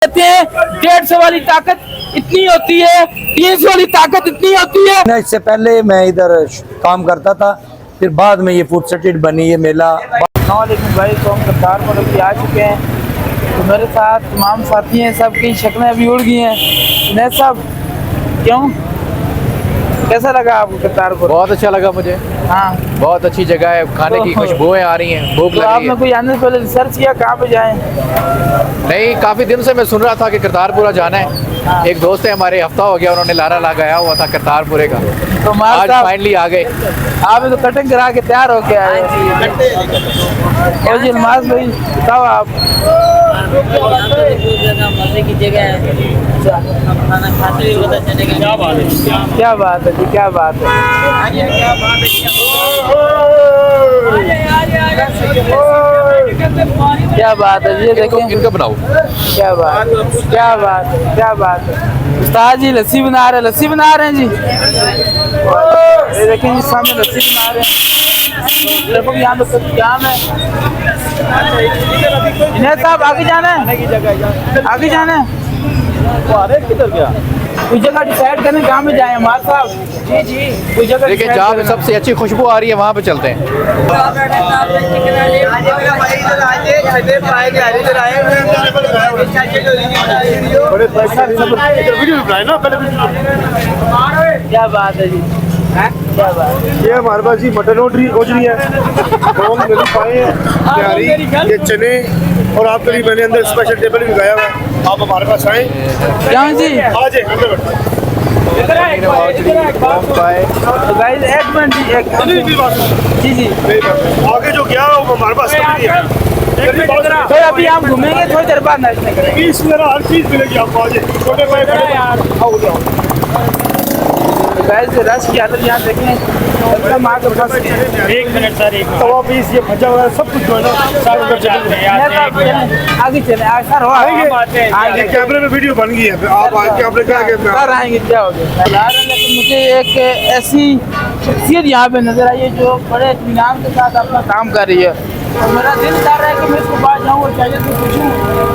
कहते हैं 150 वाली ताकत इतनी होती है, 300 वाली ताकत इतनी होती है। इससे पहले मैं इधर काम करता था, फिर बाद में ये फूड स्ट्रीट बनी है मेला। अस्सलामुअलैकुम भाई, तो हम करतार पर अभी आ चुके हैं। तो मेरे साथ तमाम साथी हैं, सबकी शक्लें अभी उड़ गई हैं। जुनैद साहब, क्यों, कैसा लगा आपको करतारपुर? बहुत अच्छा लगा मुझे। हाँ, बहुत अच्छी जगह है, खाने की खुशबुएं आ रही हैं, भूख तो लग रही आपने है। कोई आने से पहले रिसर्च किया कहाँ पे जाएं? नहीं, काफी दिन से मैं सुन रहा था कि करतारपुरा जाना है। एक दोस्त है हमारे, हफ्ता हो गया उन्होंने लारा लगाया हुआ था करतारपुरे का, तो आज फाइनली आ गए। आप तो कटिंग करा के तैयार हो गया है। और जी नमाज भाई बताओ आप। मजे की जगह है, खाना खाते हुए पता चलेगा। क्या बात है, क्या बात है जी, क्या बात है। क्या बात है, ये देखें इनका बनाओ। क्या बात, क्या बात, क्या बात है। उस्ताद जी लस्सी बना रहे हैं, लस्सी बना रहे हैं जी। ये देखें जी, सामने लस्सी बना रहे हैं। देखो यहाँ पे सब जाम है। जुनैद साहब आगे जाना है, आगे जाना है। किधर गया? कोई जगह डिसाइड करें कहाँ में जाए हमारे साहब। जी जी, कोई जगह देखिए decide जहाँ पे करें। सबसे अच्छी खुशबू आ रही है वहाँ पे चलते हैं। क्या बात है जी, क्या बात है। ये हमारे पास जी मटन रोजरी है, कौन मिल पाए हैं, तैयारी, ये चने और आपके लिए मैंने अंदर स्पेशल टेबल भी लगाया हुआ है। आप हमारे पास आए, क्यों जी? आ जाए अंदर बैठो। तो गाइस एक मिनट जी, एक नहीं, नहीं, बात जी जी। नहीं, आगे जो गया वो हमारे पास कभी नहीं है। तो अभी आप घूमेंगे, थोड़ी देर बाद नाश्ता करेंगे। इस तरह हर चीज मिलेगी आपको। आ जाए छोटे भाई, आओ जाओ। तो गाइस रश की हालत यहाँ देखें, माँ के पास। एक मिनट सर, एक तवा पीस ये भजा हुआ है, सब कुछ जो है ना सारे उधर चले गए। आगे चले सर, हो आएंगे, कैमरे में वीडियो बन गई है। आप आके आपने कहा कि मैं सर आएंगे, क्या हो गया। लेकिन मुझे एक ऐसी शख्सियत यहाँ पे नजर आई है जो बड़े इत्मीनान के साथ अपना काम कर रही है। और मेरा दिल चाह रहा है कि मैं इसके पास जाऊँ और चाहिए तो पूछूँ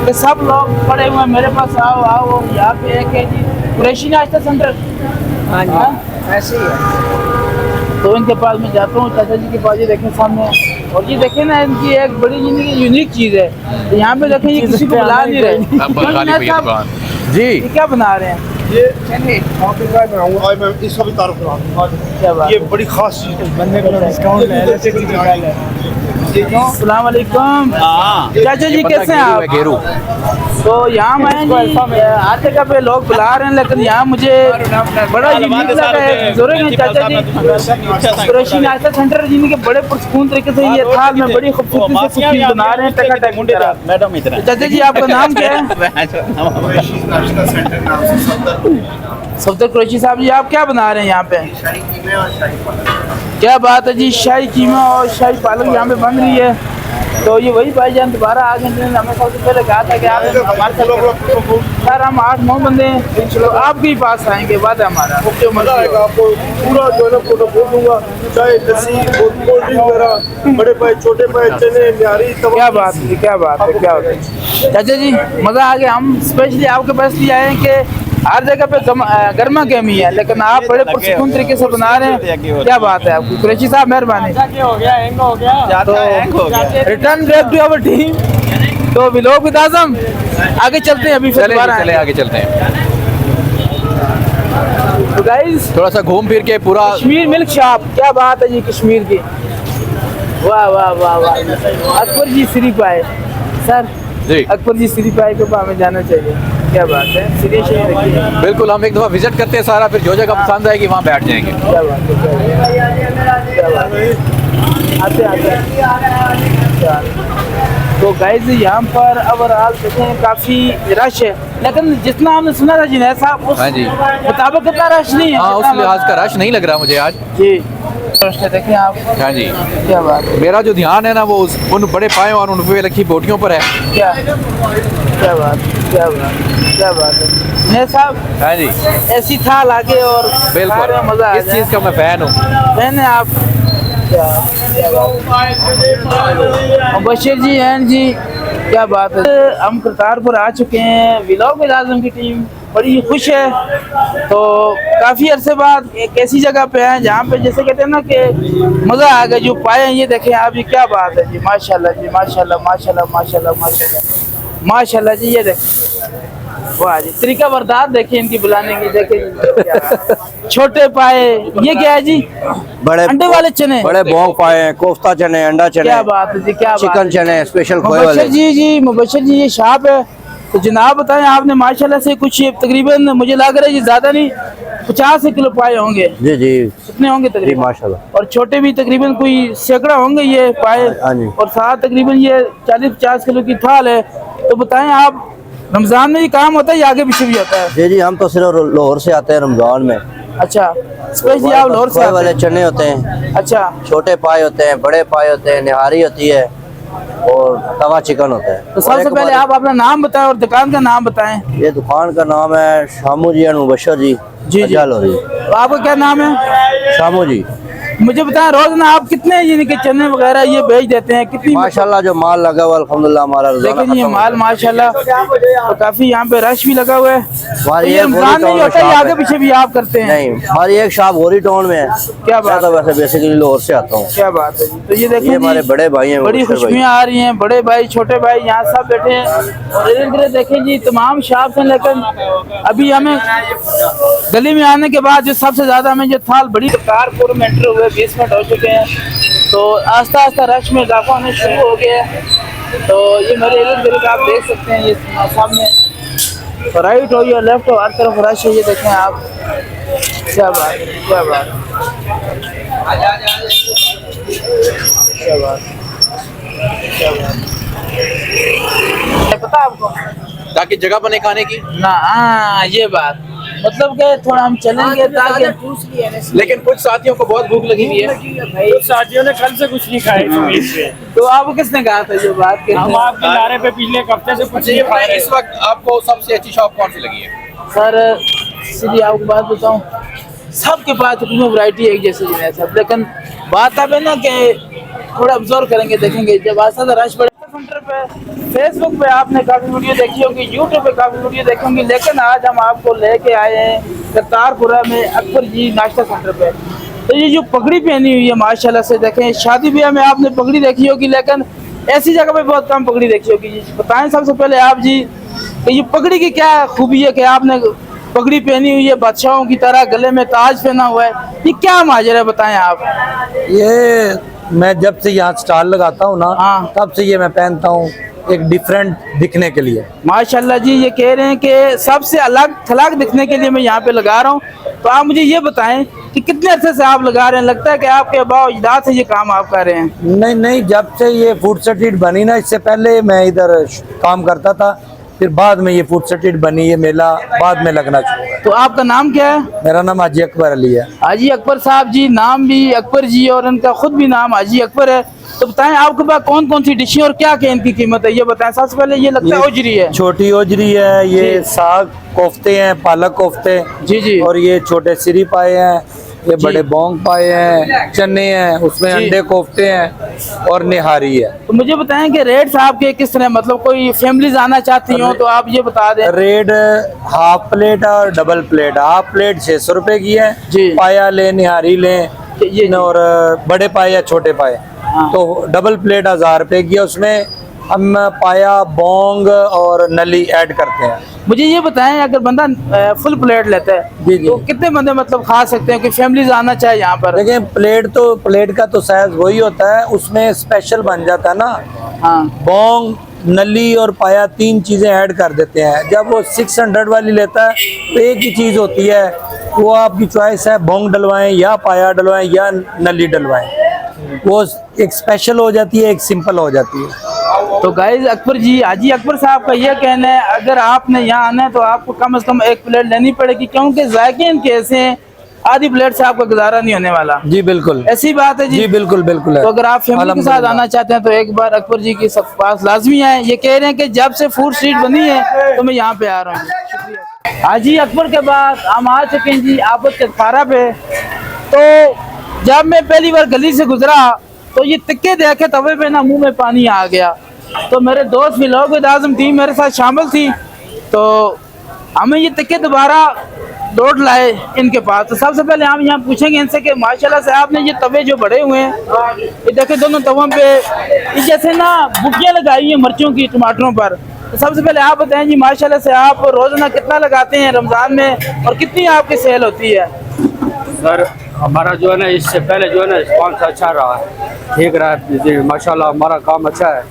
कि सब लोग पड़े हुए मेरे पास आओ आओ। यहाँ पे एक है जी कुरैशी नाश्ता सेंटर। हाँ जी, ऐसे ही है। तो इनके पास मैं जाता हूँ, चाचा जी के पास। ये देखें सामने, और ये देखें ना, इनकी एक बड़ी यूनिक चीज़ है। तो यहाँ पे देखें, ये किसी को बुला नहीं रहे। जी ये क्या बना रहे हैं? ये आपके साथ मैं आऊँगा, मैं इसका भी तारुफ कराऊंगा। क्या बात ये बड़ी खास चीज़ है। अस्सलाम वालेकुम। चाचा जी कैसे हैं आप? घेरू तो यहाँ मैं हर जगह पे लोग बुला रहे हैं, लेकिन यहाँ मुझे बड़ा यूनिक लगा है। जरूर है चाचा जी कुरैशी नाश्ता सेंटर जिनके बड़े पुरसकून तरीके से ये थाल में बड़ी खूबसूरती से कुछ चीज बना रहे हैं, टकाटक की तरह। मैडम इतना चाचा जी आपका नाम क्या है? सफदर कुरैशी साहब जी, आप क्या बना रहे हैं यहाँ पे? क्या बात है जी, शाही कीमा और शाही पालक यहाँ पे बन रही है। तो ये वही भाईजान दोबारा आ गए, हमें सबसे पहले कहा था कि आप हमारे साथ। सर हम 8-9 बंदे हैं, चलो आपके ही पास आएंगे, बाद है हमारा। मजा आएगा आपको, पूरा जो है ना फोटो बोल दूंगा। चाहे लस्सी, कोल्ड ड्रिंक वगैरह, बड़े पाए, छोटे पाए, चने, न्यारी, क्या बात है, क्या बात है, क्या बात है। चाचा जी मज़ा आ गया। हम स्पेशली आपके पास लिए आए हैं कि हर जगह पे गर्मा गर्मी है, लेकिन आप बड़े पुरसकून तरीके से बना रहे हैं। क्या बात है आपकी कुरैशी साहब, मेहरबानी। तो return back to our team. तो व्लॉग विद आज़म आगे चलते हैं, अभी फिर दोबारा चले आगे चलते हैं। तो गाइस थोड़ा सा घूम फिर के पूरा कश्मीर मिल्क शॉप, क्या बात है जी कश्मीर की। वाह वाह वाह वाह। अकबर जी सिर्फ आए सर, जी अकबर जी सिर्फ आए के पास हमें जाना चाहिए। क्या बात है, सीरियस रखिए। बिल्कुल, हम एक दफ़ा विजिट करते हैं सारा, फिर जो जगह पसंद आएगी वहाँ बैठ जाएंगे। क्या बात है, क्या बात है। आते आते। तो गाइस यहाँ पर ओवरऑल देखें काफ़ी रश है, लेकिन जितना हमने सुना था जुनैद साहब उस हाँ जी। मुताबिक इतना रश नहीं है। हाँ, उस लिहाज का रश नहीं लग रहा मुझे आज। जी देखें आप। हाँ जी, क्या बात है, मेरा जो ध्यान है ना वो उन बड़े पायों और उन पे रखी बोटियों पर है। क्या क्या बात, क्या बात, क्या बात है जुनैद साहब। हाँ जी, ऐसी था लागे और बिल्कुल, मज़ा आ इस चीज़ का मैं फ़ैन हूँ। मैंने आप क्या बात। और बशीर जी हैं जी, क्या बात है। हम करतारपुर आ चुके हैं। व्लॉग आज़म की टीम बड़ी खुश है। तो काफ़ी अरसे बाद एक ऐसी जगह पे हैं जहाँ पे जैसे कहते हैं ना कि मज़ा आ गया। जो पाए हैं ये देखें आप, ये क्या बात है जी, माशाल्लाह जी, माशाल्लाह माशाल्लाह माशाल्लाह माशाल्लाह माशाल्लाह जी। ये देखें, वाह जी, तरीका बरदार देखिए इनकी बुलाने की, देखें छोटे पाए। ये क्या है जी? बड़े अंडे वाले चने, बड़े भोंग पाए हैं, कोफ्ता चने, अंडा चने, क्या बात है जी, क्या बात चिकन है। चने स्पेशल खोए मुबशर वाले। जी मुबशर जी ये शॉप है। तो जनाब बताएं, आपने माशाल्लाह से कुछ तकरीबन मुझे लग रहा है जी ज्यादा नहीं 50 किलो पाए होंगे। जी जी कितने होंगे जी तकरीबन? माशाल्लाह। और छोटे भी तकरीबन कोई सैकड़ा होंगे ये पाए। हाँ जी। और साथ तकरीबन ये 40-50 किलो की थाल है। तो बताएं आप, रमजान में ये काम होता है या आगे पीछे भी होता है? जी जी हम तो सिर्फ लाहौर से आते हैं रमजान में। अच्छा, स्पेशली आप लाहौर से खोए आते वाले हैं? चने होते हैं, अच्छा, छोटे पाए होते हैं, बड़े पाए होते हैं, निहारी होती है और तवा चिकन होता है। तो सबसे पहले आप अपना नाम बताएं और दुकान का नाम बताएं। ये दुकान का नाम है शामू जी एंड मुबशर जी। जी जी। लोरी। तो आपका क्या नाम है? शामू जी। मुझे बताएं रोज ना आप कितने यानी कि चने वगैरह ये बेच देते हैं? कितनी माशाल्लाह जो माल लगा हुआ अल्हम्दुलिल्लाह हमारा रोजाना लेकिन ये खत्म माल माशाल्लाह तो काफी यहाँ पे रश भी लगा हुआ है। तो हमारी ये एक रमजान में ही होता है या आगे पीछे भी आप करते हैं? नहीं, हमारी एक शॉप गोरी टाउन में है। क्या बात मैं तो वैसे बेसिकली लाहौर से आता हूँ। क्या बात है जी। तो ये देखिए ये हमारे बड़े भाई हैं, बड़ी मुबशर भाई। खुशबुएं आ रही हैं। बड़े भाई छोटे भाई यहाँ सब बैठे हैं और इधर उधर देखें जी तमाम शॉप हैं। लेकिन अभी हमें गली में आने के बाद जो सबसे ज्यादा हमें जो थाल बड़ी करतारपुर में एंटर हुए 20 मिनट हो चुके हैं। तो आस्ता आस्ता रश में इजाफा होने शुरू हो गया है। तो ये मेरे इधर गिर्द आप देख सकते हैं, ये सामने राइट हो या लेफ्ट हो हर तरफ रश है। ये देखें आप, क्या बात है, क्या बात क्या बात क्या बात पता आपको ताकि जगह बने खाने की। ना? हाँ ये बात, मतलब कि थोड़ा हम चलेंगे ताकि। लेकिन कुछ साथियों को बहुत भूख लगी हुई है। साथियों ने कल से कुछ नहीं खाए। तो आपको किसने कहा था ये बात के? हम आपके नारे पे पिछले एक हफ्ते से कुछ नहीं खा रहे। इस वक्त आपको सबसे अच्छी शॉप कौन सी लगी है? सर सीधी आपको बात बताऊं, सबके पास अपनी वैरायटी एक जैसी है सब। लेकिन बात अब है ना कि थोड़ा ऑब्जर्व करेंगे, देखेंगे जब आस्ता रश बढ़े। सेंटर पे फेसबुक पे आपने काफ़ी वीडियो देखी होगी, यूट्यूब पे काफ़ी वीडियो देखी होंगी। लेकिन आज हम आपको लेके आए हैं करतारपुरा में अकबर जी नाश्ता सेंटर पे। तो ये जो पगड़ी पहनी हुई है माशाल्लाह से देखें, शादी ब्याह में आपने पगड़ी देखी होगी लेकिन ऐसी जगह पे बहुत कम पगड़ी देखी होगी। जी बताएं सबसे पहले आप जी कि ये पगड़ी की क्या खूबी है कि आपने पगड़ी पहनी हुई है बादशाहों की तरह, गले में ताज पहना हुआ है, ये क्या माजरा है बताएं आप? ये मैं जब से यहाँ स्टॉल लगाता हूँ ना, हाँ। तब से ये मैं पहनता हूँ एक डिफरेंट दिखने के लिए। माशाल्लाह जी, ये कह रहे हैं कि सबसे अलग थलग दिखने के लिए मैं यहाँ पे लगा रहा हूँ। तो आप मुझे ये बताएं कि कितने अरसे से आप लगा रहे हैं? लगता है कि आपके अब्बा अजदाद से ये काम आप कर रहे हैं? नहीं नहीं, जब से ये फूड स्ट्रीट बनी ना, इससे पहले मैं इधर काम करता था, फिर बाद में ये फूड स्ट्रीट बनी, ये मेला बाद में लगना शुरू हुआ। तो आपका नाम क्या है? मेरा नाम हाजी अकबर अली है। हाजी अकबर साहब जी, नाम भी अकबर जी और इनका खुद भी नाम हाजी अकबर है। तो बताएं आपके पास कौन कौन सी डिशें और क्या क्या इनकी कीमत है, ये बताएं सबसे पहले। ये लगता है ओजरी है। छोटी ओजरी है, ये जी। साग कोफ्ते हैं, पालक कोफ्ते। जी जी। और ये छोटे सिरी पाए हैं, ये जी। बड़े बोंग पाए हैं, चने हैं, उसमें जी। अंडे कोफ्ते हैं और निहारी है। तो मुझे बताएं कि रेट साहब के किस तरह, मतलब कोई फैमिलीज आना चाहती हो तो आप ये बता दें। रेट हाफ प्लेट और डबल प्लेट। हाफ प्लेट 600 रुपए की है। जी। पाया ले, निहारी ले, ये और बड़े पाए या छोटे पाए। हाँ। तो डबल प्लेट 1000 रुपए की है, उसमें हम पाया बोंग और नली ऐड करते हैं। मुझे ये बताएं अगर बंदा फुल प्लेट लेता है जी जी। तो कितने बंदे मतलब खा सकते हैं कि फैमिलीज आना चाहे यहाँ पर? देखिए प्लेट का तो साइज वही होता है, उसमें स्पेशल बन जाता है ना। हाँ बोंग, नली और पाया 3 चीजें ऐड कर देते हैं। जब वो 600 वाली लेता है तो एक ही चीज होती है, वो आपकी चॉइस है, बोंग डलवाएं या पाया डलवाएं या नली डलवाएं। वो एक स्पेशल हो जाती है, एक सिंपल हो जाती है। तो गाइज अकबर जी, हाजी अकबर साहब का ये कहना है अगर आपने यहाँ आना है तो आपको कम से कम 1 प्लेट लेनी पड़ेगी, क्योंकि जायके इनके ऐसे हैं, आधी प्लेट से आपका गुजारा नहीं होने वाला। जी बिल्कुल, ऐसी बात है जी। जी बिल्कुल बिल्कुल है। तो अगर आप फैमिली के साथ अल्हम्दुलिल्लाह। आना चाहते हैं तो एक बार अकबर जी के पास लाजमी आए। ये कह रहे हैं कि जब से फूड स्ट्रीट बनी है तो मैं यहाँ पे आ रहा हूँ। शुक्रिया। हाजी अकबर के बाद हम आ चुके हैं जी आबद चटखारा पे। तो जब मैं पहली बार गली से गुजरा तो ये तिक्के देखे तवे पे ना मुंह में पानी आ गया। तो मेरे दोस्त भी लोग आजम टीम मेरे साथ शामिल थी, तो हमें ये तके दोबारा लौट लाए इनके पास। तो सबसे पहले हम यहाँ पूछेंगे इनसे कि माशाल्लाह से आपने ये तवे जो बड़े हुए हैं, ये देखे दोनों तवों पे ये जैसे ना बुकियाँ लगाई हैं मिर्चों की, टमाटरों पर। तो सबसे पहले आप बताएं जी, माशाल्लाह से आप रोजाना कितना लगाते हैं रमज़ान में, और कितनी आपकी सेल होती है? सर हमारा जो है ना, इससे पहले जो है ना रिस्पॉन्स अच्छा रहा है, ठीक रहा है जी, माशाल्लाह हमारा काम अच्छा है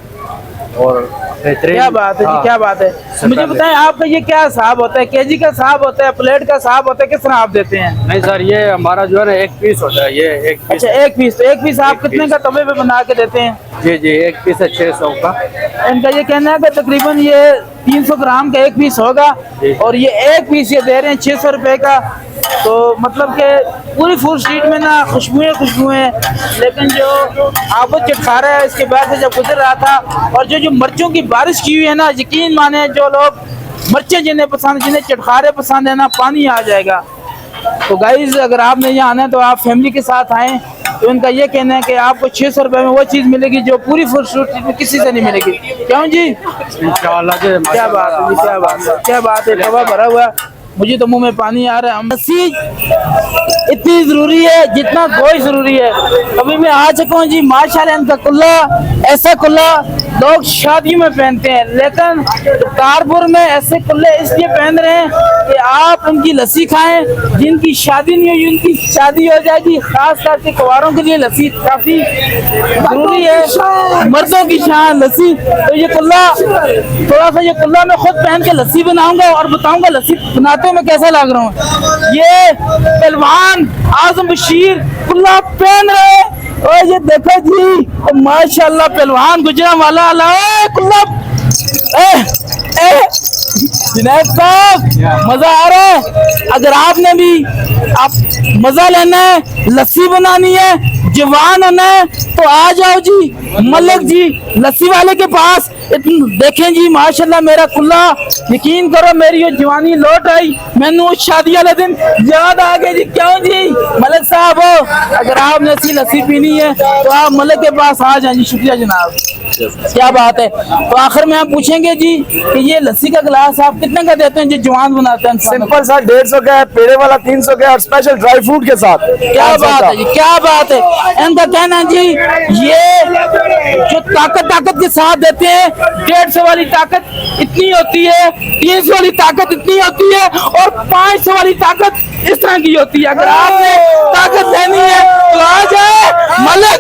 और बेहतरीन। क्या बात है जी, क्या बात है। मुझे बताएं आपका ये क्या हिसाब होता है, केजी का हिसाब होता है, प्लेट का हिसाब होता है, किस तरह आप देते हैं? नहीं सर, ये हमारा जो है ना एक पीस होता है, ये एक पीस। अच्छा एक पीस, तो एक पीस आप कितने का तवे पे बना के देते हैं? जी जी, एक पीस है 600 का। इनका ये कहना है कि तकरीबन ये 300 ग्राम का एक पीस होगा, और ये एक पीस ये दे रहे हैं 600 रुपए का। तो मतलब कि पूरी फूड स्ट्रीट में ना खुशबुएं, लेकिन जो आबू चटखारा है इसके बाद से जब गुजर रहा था, और जो मिर्चों की बारिश की हुई है ना, यकीन माने जो लोग मिर्चें जिन्हें पसंद, जिन्हें चटखारे पसंद है ना, पानी आ जाएगा। तो गाइज अगर आपने यहाँ आना है तो आप फैमिली के साथ आएँ। तो उनका ये कहना है कि आपको 600 रुपए में वो चीज़ मिलेगी जो पूरी फूड स्ट्रीट में किसी से नहीं मिलेगी। क्यों जी? इंशाल्लाह जी, क्या बात है जी, क्या बात है, क्या बात है। तवा भरा हुआ, मुझे तो मुंह में पानी आ रहा है। लस्सी इतनी जरूरी है जितना गोश्त जरूरी है। अभी मैं आ चुका हूँ जी, माशाल्लाह इनका कुल्ला, ऐसा कुल्ला लोग शादी में पहनते हैं, लेकिन कारपुर में ऐसे कुल्ले इसलिए पहन रहे हैं कि आप उनकी लस्सी खाएं। जिनकी शादी नहीं हुई उनकी शादी हो जाएगी, खास करके कुंवारों के लिए लस्सी काफी जरूरी है, मर्दों की शान लस्सी। तो ये कुल्ला, थोड़ा सा ये कुल्ला मैं खुद पहन के लस्सी बनाऊंगा और बताऊंगा लस्सी बनाते मैं कैसा लग रहा हूँ। ये पहलवान आजम बशीर कुल्ला पहन रहे, और ये देखो जी माशाल्लाह पहलवान गुजरांवाला कुल्ला। जुनैद साहब मजा आ रहा है। अगर आपने भी मजा लेना है, लस्सी बनानी है, जवान होना है, तो आ जाओ जी मलिक जी लस्सी वाले के पास। देखें जी माशाल्लाह मेरा कुल्ला, यकीन करो मेरी ये जवानी लौट आई, मैंने उस शादी वाले दिन याद आ गई जी। क्यों जी मलिक साहब, अगर आपने ऐसी लस्सी पीनी है तो आप मलिक के पास आ जाए जी। शुक्रिया जनाब, क्या बात है। तो आखिर में आप पूछेंगे जी कि ये लस्सी का गिलास आप कितने का देते हैं जो जवान बनाते हैं? सिंपल सा 150 का है, पेड़े वाला 300 का है, और स्पेशल ड्राई फ्रूट के साथ। क्या बात है जी, क्या बात है। इनका कहना जी ये जो ताकत के साथ देते हैं, 150 वाली ताकत इतनी होती है, 300 वाली ताकत इतनी होती है, और 500 वाली ताकत इस तरह की होती है। अगर आपने ताकत लेनी है तो आ जाए मलिक।